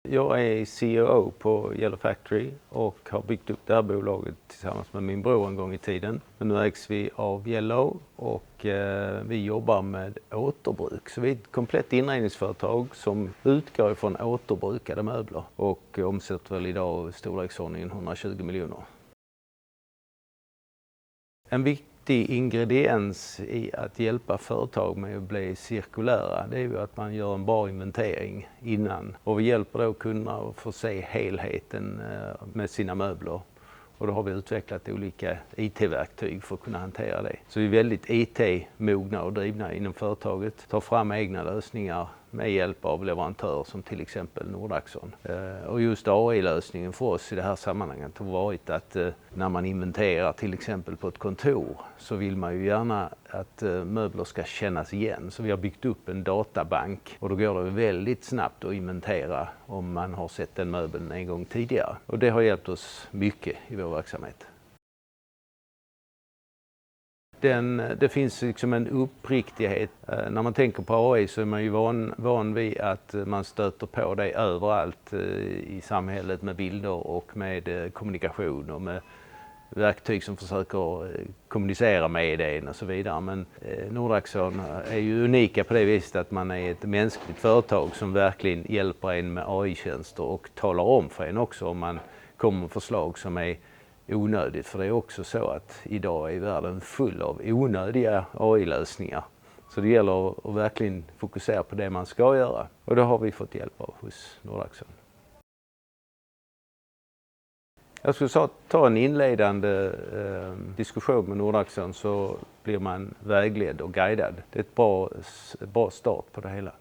Jag är CEO på Yellow Factory och har byggt upp det här bolaget tillsammans med min bror en gång i tiden. Men nu ägs vi av Yellow och vi jobbar med återbruk. Så vi är ett komplett inredningsföretag som utgår ifrån återbrukade möbler och omsätter väl idag i storleksordningen 120 miljoner. En viktig ingrediens i att hjälpa företag med att bli cirkulära, det är ju att man gör en bra inventering innan. Och vi hjälper då kunderna att få se helheten med sina möbler. Och då har vi utvecklat olika IT-verktyg för att kunna hantera det. Så vi är väldigt IT-mogna och drivna inom företaget. Tar fram egna lösningar med hjälp av leverantörer som till exempel Nordaxon. Och just AI-lösningen för oss i det här sammanhanget har varit att när man inventerar till exempel på ett kontor så vill man ju gärna att möbler ska kännas igen. Så vi har byggt upp en databank och då går det väldigt snabbt att inventera om man har sett den möbeln en gång tidigare. Och det har hjälpt oss mycket i vår verksamhet. Det finns liksom en uppriktighet. När man tänker på AI så är man ju van vid att man stöter på det överallt i samhället med bilder och med kommunikation och med verktyg som försöker kommunicera med en och så vidare. Men Nordaxon är ju unika på det viset att man är ett mänskligt företag som verkligen hjälper en med AI-tjänster och talar om för en också om man kommer med förslag som är onödigt. För det är också så att idag är världen full av onödiga AI-lösningar. Så det gäller att verkligen fokusera på det man ska göra. Och det har vi fått hjälp av hos Nordaxon. Jag skulle ta en inledande diskussion med Nordaxon så blir man vägledd och guidad. Det är ett bra start på det hela.